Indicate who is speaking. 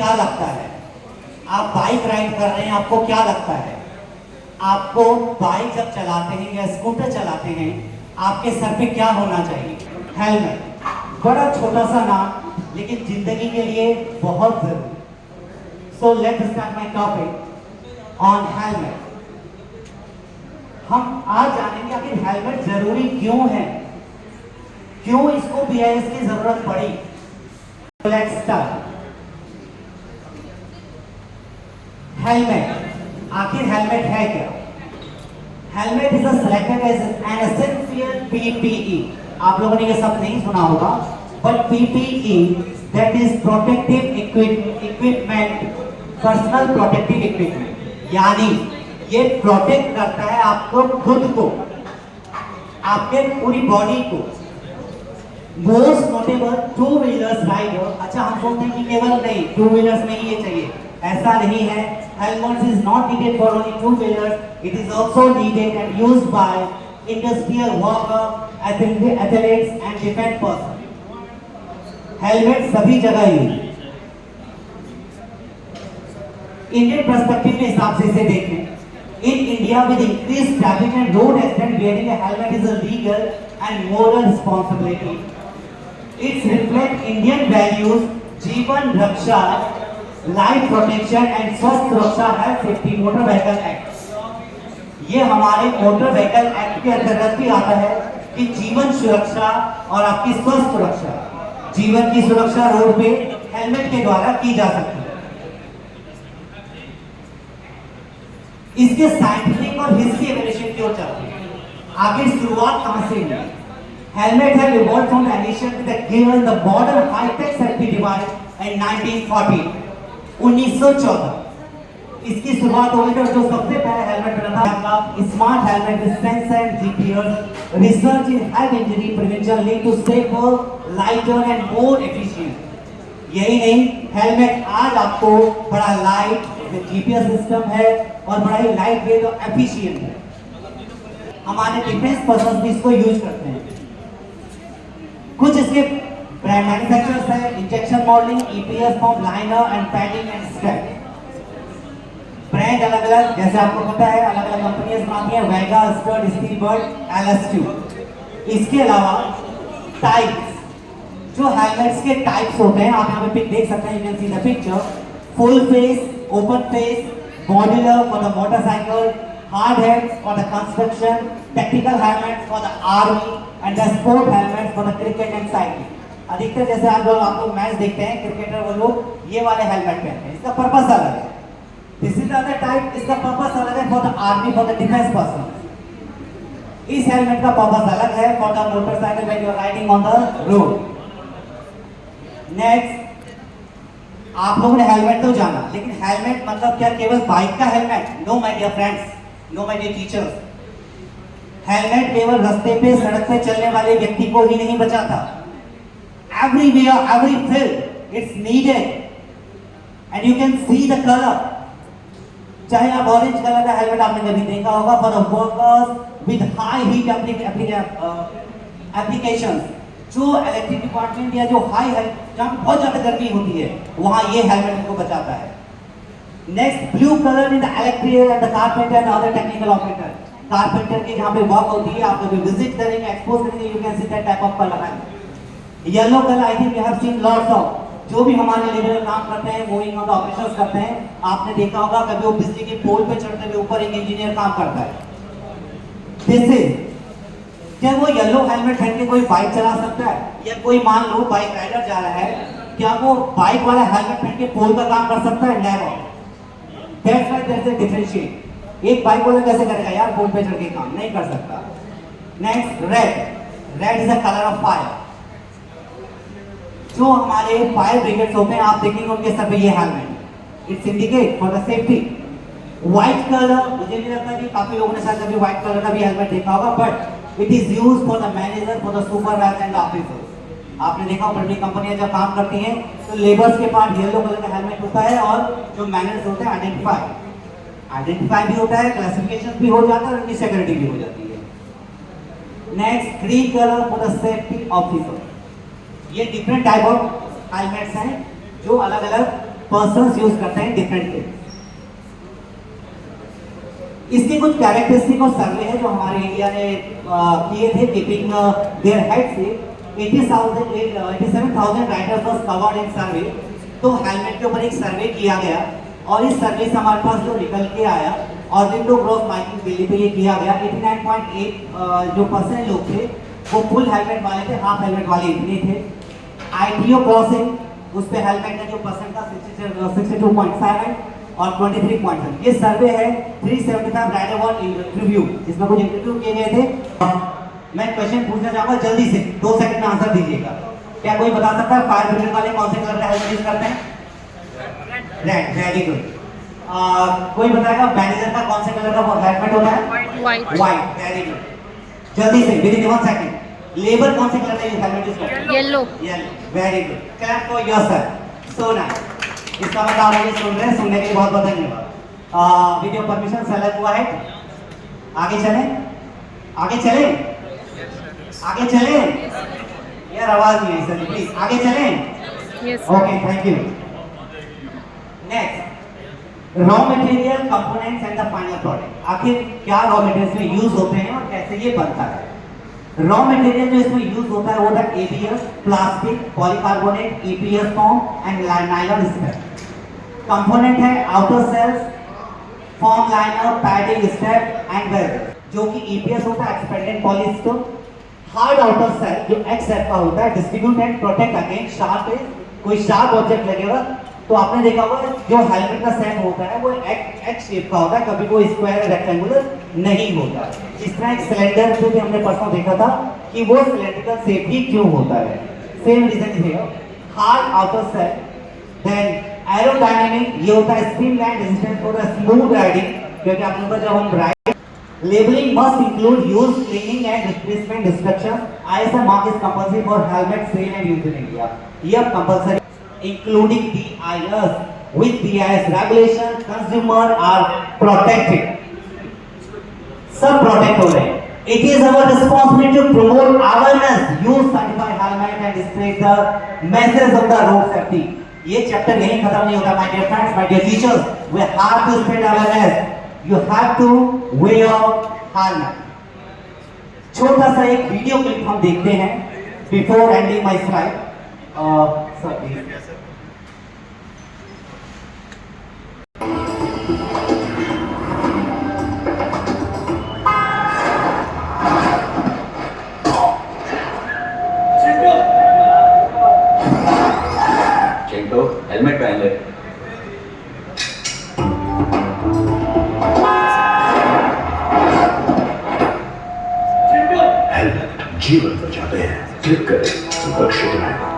Speaker 1: क्या लगता है? आप बाइक राइड कर रहे हैं, आपको क्या लगता है? आपको बाइक जब चलाते हैं या स्कूटर चलाते हैं, आपके सर पे क्या होना चाहिए? हेलमेट। बड़ा छोटा सा नाम, लेकिन जिंदगी के लिए बहुत जरूरी। So let's start my topic on helmet. हम आज जानेंगे आखिर हेलमेट जरूरी क्यों है, क्यों इसको बीआईएस की जरूरत पड़ी। Let's start. हेलमेट, आखिर हेलमेट है क्या? Helmet is selected as an essential PPE. आप लोगों ने ये सब नहीं सुना होगा, but PPE that is protective equipment, personal protective equipment, यानी ये प्रोटेक्ट करता है आपको खुद को, आपके पूरी बॉडी को। Most notable two wheelers rider. अच्छा, हम सोचते हैं कि केवल नहीं टू व्हीलर्स में ही ये चाहिए, ऐसा नहीं है। Helmet is not needed for only two wheelers, it is also needed and used by industrial worker, athletes and defence person. Helmet सभी जगह यूज। इंडियन पर्सपेक्टिव के हिसाब से इसे देखें, in India with increased traffic and road accident, wearing a helmet is a legal and moral responsibility. It reflects Indian values, जीवन रक्षा, life protection and स्वस्थ सुरक्षा, health safety, motor vehicle act. ये हमारे मोटर व्हीकल एक्ट के अंतर्गत भी आता है कि जीवन सुरक्षा और आपकी स्वस्थ सुरक्षा, जीवन की सुरक्षा रोड पे हेलमेट के द्वारा की जा सकती है। इसके साइंटिफिक और हिस्ट्री एवोल्यूशन की ओर चलते हैं। आखिर शुरुआत कहां से हुई? हेलमेट है evolve from the nation that given the modern high tech safety device in 1914। इसकी शुरुआत हुई और जो सबसे पहले हेलमेट बना था smart helmet with sensor and GPS. Research in head injury prevention lead to safer, lighter and more efficient. यही नहीं, हेलमेट आज आपको बड़ा लाइट जीपीएस सिस्टम है और बड़ा ही लाइट वेट और एफिशिएंट है। हमारे डिफेंस पर्सन भी इसको यूज करते हैं। कुछ इसके ब्रांड मैन्युफैक्चरर्स हैं, injection moulding, EPS form, liner and padding and strap. Brand अलग अलग, जैसे आपको पता है अलग अलग कंपनियां बनाती हैं, वेगा, स्टर्ड, स्टील बर्ड, एलएस2। इसके अलावा टाइप्स, जो हेलमेट्स के टाइप्स होते हैं, आप यहाँ पे पिक देख सकते हैं, you can see the picture. Full face, open face, modular for the motorcycle, hard hats for the construction, tactical helmets for the army and the sport helmets for the cricket and cycling। अधिकतर जैसे आप लोग match देखते हैं, cricketer वो लोग ये वाले हेलमेट पहनते हैं, इसका पर्पस अलग है। This is the other type, इसका पर्पस अलग है for the army, for the defence person. इस हेलमेट का पर्पस अलग है for the motorcycle when you are riding on the road. Next, आप लोगों ने हेलमेट तो जाना, लेकिन हेलमेट मतलब क्या केवल बाइक का helmet? No my dear friends, no my dear teachers. Helmet केवल रास्ते पे, सड़क पे चलने वाले व्यक्ति को ही नहीं बचाता। Everywhere, every field it's needed and you can see the colour. चाहे आप ऑरेंज कलर का हेलमेट आपने कभी देखा होगा for the workers with high heat applications, जो इलेक्ट्रिक डिपार्टमेंट या जो हाई है जहाँ बहुत ज्यादा गर्मी होती है, वहां ये हेलमेट को बचाता है। Next, blue colour in the electrical and the carpenter and other technical operator. Carpenter की जहाँ पे वर्क होती है, आप कभी विजिट करेंगे, एक्सपोज करेंगे, you can see that type of colour है। Yellow colour I think we have seen lots of, जो भी हमारे लेबर काम करते हैं, मूविंग ऑन द ऑपरेशंस करते हैं, आपने देखा होगा कभी वो बिजली के पोल पे चढ़ते हुए ऊपर एक इंजीनियर काम करता है। दिस इज, क्या वो येलो हेलमेट पहन के कोई बाइक चला सकता है? या कोई मान लो बाइक राइडर जा रहा है, क्या वो बाइक वाला हेलमेट पहन के पोल का काम कर सकता है? Never. That's why there is a differentiate. एक बाइक वाला कैसे करेगा यार पोल पे चढ़ के काम? नहीं कर सकता। Next, red. Red is a colour of fire. जो हमारे फायर ब्रिगेड्स होते हैं, आप देखेंगे उनके सर पे ये helmet, it's indicate for the safety. White colour, मुझे नहीं लगता कि काफी लोगों ने शायद कभी व्हाइट कलर का भी हेलमेट देखा होगा, but it is used for the manager, for the supervisor and the officers। आपने देखा होगा बड़ी कंपनियां जब काम करती हैं तो लेबर्स के पास येलो कलर का हेलमेट होता है और जो मैनर्स होते हैं आइडेंटिफाई भी होता है, क्लासिफिकेशन भी हो जाता है और उनकी सिक्योरिटी भी हो जाती है। Next, green colour for the safety officer. ये डिफरेंट टाइप ऑफ हेलमेट्स हैं जो अलग अलग पर्सन्स यूज करते हैं डिफरेंटली। इसके कुछ कैरेक्टरिस्टिक और सर्वे है जो हमारे इंडिया ने किए थे, कीपिंग देयर हेड से 87,000 राइडर्स वाज कवर्ड इन सर्वे। तो हेलमेट के ऊपर एक सर्वे किया गया और इस सर्वे से हमारे पास जो निकल के आया और विंडो ग्रोथ माइकिंग दिल्ली पे ये किया गया 89.8 जो % लोग थे वो फुल हेलमेट वाले थे, हाफ हेलमेट वाले इतने थे। ITO क्रॉसिंग उस पे हेलमेट का जो % था 62.7 और 23.7। ये सर्वे है 375 राइडर वन इंटरव्यू, इसमें कुछ इंटरव्यू किए गए थे। मैं क्वेश्चन पूछना चाहूंगा जल्दी से, 2 सेकंड में आंसर दीजिएगा। क्या कोई बता सकता है फायर ब्रिगेड वाले कौन से कलर का हेलमेट यूज करते हैं? Red, very good. कोई बताएगा मैनेजर का कौन से कलर का हेलमेट होता है?
Speaker 2: White.
Speaker 1: White, very good. जल्दी से विद इन 1 सेकंड, लेबर कौन से कलर का हेलमेट यूज करते हैं?
Speaker 2: Yellow.
Speaker 1: Yellow, very good. Clap for yourself, so nice. इसका मतलब आप ये सुन रहे हैं, सुनने के लिए बहुत बहुत धन्यवाद। वीडियो परमिशन सेलेक्ट हुआ है, आगे चलें, आगे चलें, आगे चलें। यार आवाज नहीं है सर, प्लीज आगे चलें।
Speaker 2: Yes.
Speaker 1: Okay, thank you. Next, raw material, components and the final product. आखिर क्या रॉ मटेरियल्स में यूज होते हैं और कैसे ये बनता है? रॉ मटेरियल जो इसमें यूज होता है वो होता है ABS, plastic, polycarbonate, EPS foam and nylon strap. Component है outer shells, foam liner, padding strap and weld. जो कि EPS होता है expanded polyester. Hard outer shell जो X शेप का होता है, distribute and protect against sharp edge. कोई शार्प ऑब्जेक्ट लगेगा तो आपने देखा होगा जो हेलमेट का शेप होता है वो X शेप का होता है, कभी कोई स्क्वायर रेक्टेंगुलर नहीं होता। जिस तरह एक सिलेंडर पे भी हमने परसों देखा था कि वो सिलेंड्रिकल शेप ही क्यों होता है, same reason is here. Hard outer shell, then aerodynamic, ये होता है streamline resistance for the smooth riding, क्योंकि आप लोगों का जब हम ride labeling must include use, cleaning and replacement instructions. ISO mark is compulsory for helmet sale and use in India. Here compulsory, including BIS. With BIS regulation, consumer are protected. सब protect हो रहे हैं. It is our responsibility to promote awareness, use certified helmet and spread the message of the road safety. ये chapter यहीं खत्म नहीं होता, my dear friends, my dear teachers. We have to spread awareness. You have to wear helmet. छोटा सा एक video clip हम देखते हैं before ending my slide. Sir please.
Speaker 3: Chintu helmet पहन ले।
Speaker 4: जीवन बचाते हैं, क्लिक करें सुरक्षित रहें।